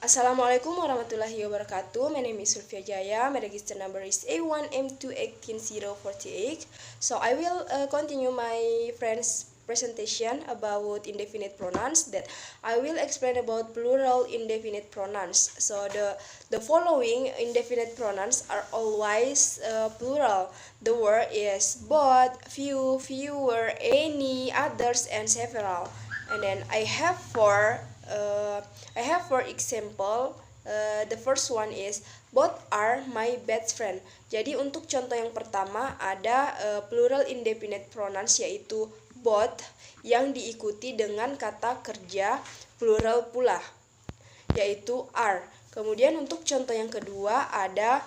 Assalamualaikum warahmatullahi wabarakatuh. My name is Sulfia Jaya. My register number is A1M218048. So I will continue my friend's presentation about indefinite pronouns. That I will explain about plural indefinite pronouns. So the following indefinite pronouns are always plural. The word is both, few, fewer, any, others, and several. And then I have for example, the first one is both are my best friend. Jadi untuk contoh yang pertama ada plural indefinite pronouns yaitu both yang diikuti dengan kata kerja plural pula yaitu are. Kemudian untuk contoh yang kedua ada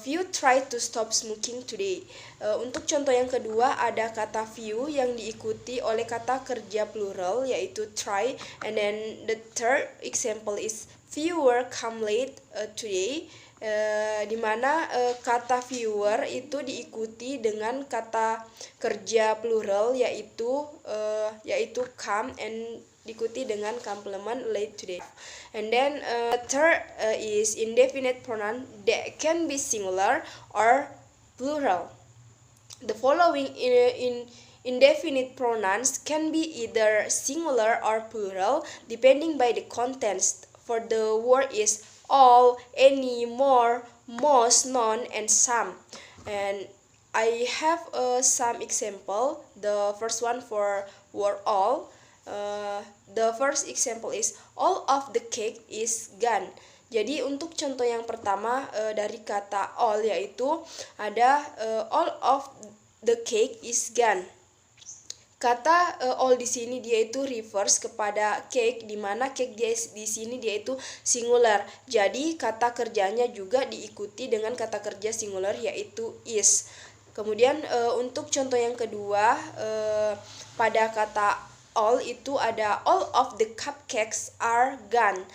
few try to stop smoking today. Untuk contoh yang kedua ada kata few yang diikuti oleh kata kerja plural yaitu try, and then the third example is fewer come late today. Dimana kata fewer itu diikuti dengan kata kerja plural yaitu come, and diikuti dengan complement late today. And then third is indefinite pronoun that can be singular or plural. The following in indefinite pronouns can be either singular or plural depending by the context. For the word is all, any, more, most, none, and some. And I have some example. The first one for word all. The first example is all of the cake is gone. Jadi untuk contoh yang pertama dari kata all yaitu ada all of the cake is gone. Kata all di sini dia itu refers kepada cake, di mana cake dia di sini dia itu singular. Jadi kata kerjanya juga diikuti dengan kata kerja singular yaitu is. Kemudian untuk contoh yang kedua pada kata all itu ada all of the cupcakes are gone.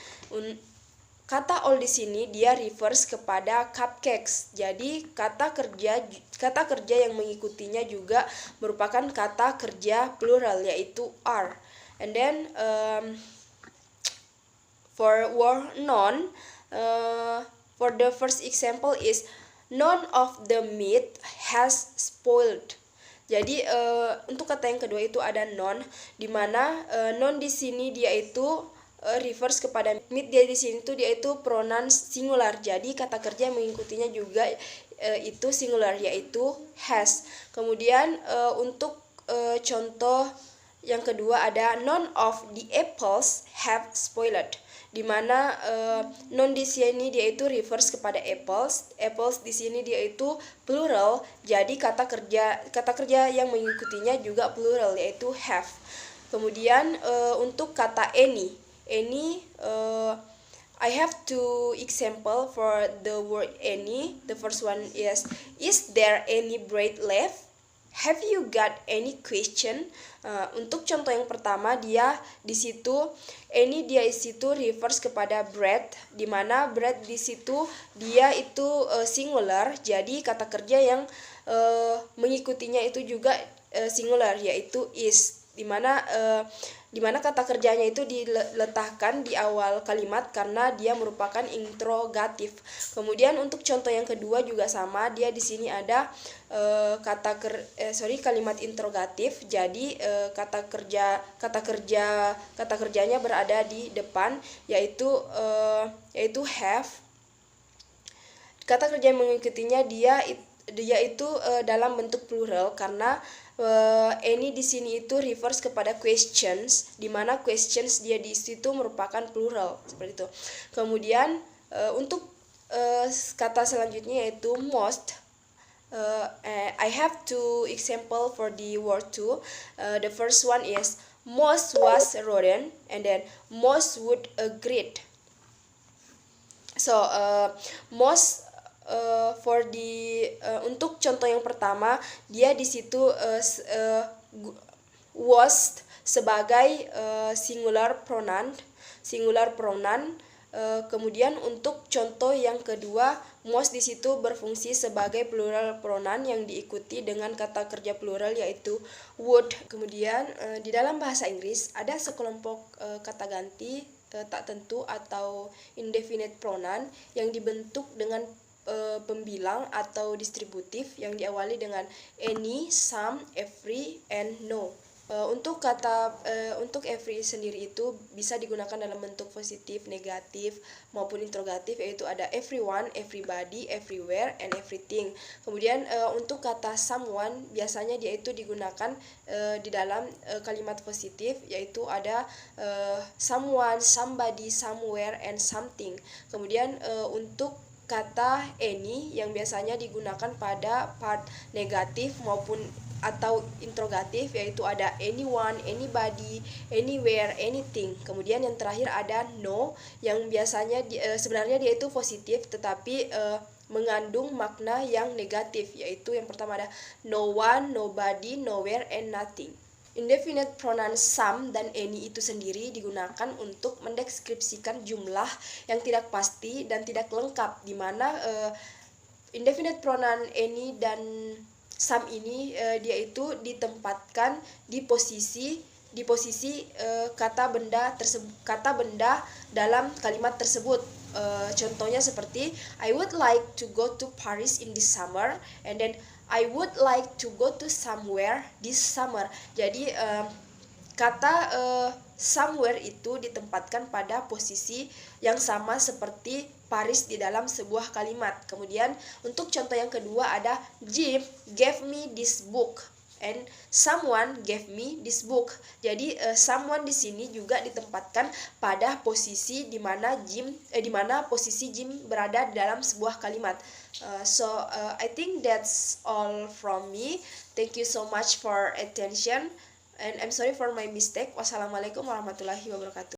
Kata all di sini dia refers kepada cupcakes. Jadi kata kerja yang mengikutinya juga merupakan kata kerja plural yaitu are. And then for word none, for the first example is none of the meat has spoiled. Jadi untuk kata yang kedua itu ada none, di mana none di sini dia itu refers kepada meat. Dia di sini tuh dia itu pronoun singular. Jadi kata kerja yang mengikutinya juga itu singular yaitu has. Kemudian untuk contoh yang kedua ada none of the apples have spoiled, di mana non di sini dia itu refers kepada apples. Apples di sini dia itu plural. Jadi kata kerja yang mengikutinya juga plural yaitu have. Kemudian untuk kata any I have two example for the word any. The first one is there any bread left? Have you got any question? Untuk contoh yang pertama dia di situ any dia di situ refers kepada bread, di mana bread di situ dia itu singular. Jadi kata kerja yang mengikutinya itu juga singular yaitu is, di mana kata kerjanya itu diletakkan di awal kalimat karena dia merupakan interrogatif. Kemudian untuk contoh yang kedua juga sama, dia di sini ada kalimat interrogatif. Jadi kata kerjanya berada di depan yaitu have. Kata kerja yang mengikutinya dia itu dalam bentuk plural karena any di sini itu refers kepada questions, di mana questions dia di situ merupakan plural seperti itu. Kemudian untuk kata selanjutnya yaitu most. I have two example for the word to. The first one is most was rodent, and then most would agree. So most for the untuk contoh yang pertama dia di situ was sebagai singular pronoun. Kemudian untuk contoh yang kedua most di situ berfungsi sebagai plural pronoun yang diikuti dengan kata kerja plural yaitu would. Kemudian di dalam bahasa Inggris ada sekelompok kata ganti tak tentu atau indefinite pronoun yang dibentuk dengan pembilang atau distributif yang diawali dengan any, some, every, and no. Untuk every sendiri itu bisa digunakan dalam bentuk positif, negatif maupun interrogatif, yaitu ada everyone, everybody, everywhere, and everything. Kemudian untuk kata someone biasanya dia itu digunakan di dalam kalimat positif, yaitu ada someone, somebody, somewhere, and something. Kemudian untuk kata any yang biasanya digunakan pada part negatif maupun atau interrogatif, yaitu ada anyone, anybody, anywhere, anything. Kemudian yang terakhir ada no yang biasanya sebenarnya dia itu positif tetapi mengandung makna yang negatif, yaitu yang pertama ada no one, nobody, nowhere, and nothing. Indefinite pronoun some dan any itu sendiri digunakan untuk mendeskripsikan jumlah yang tidak pasti dan tidak lengkap, di mana indefinite pronoun any dan some ini dia itu ditempatkan di posisi kata benda dalam kalimat tersebut. Contohnya seperti I would like to go to Paris in this summer, and then I would like to go to somewhere this summer. Jadi kata somewhere itu ditempatkan pada posisi yang sama seperti Paris di dalam sebuah kalimat. Kemudian untuk contoh yang kedua ada Jim gave me this book and someone gave me this book. Jadi someone di sini juga ditempatkan pada posisi di mana posisi Jim berada di dalam sebuah kalimat. I think that's all from me. Thank you so much for attention and I'm sorry for my mistake. Wassalamualaikum warahmatullahi wabarakatuh.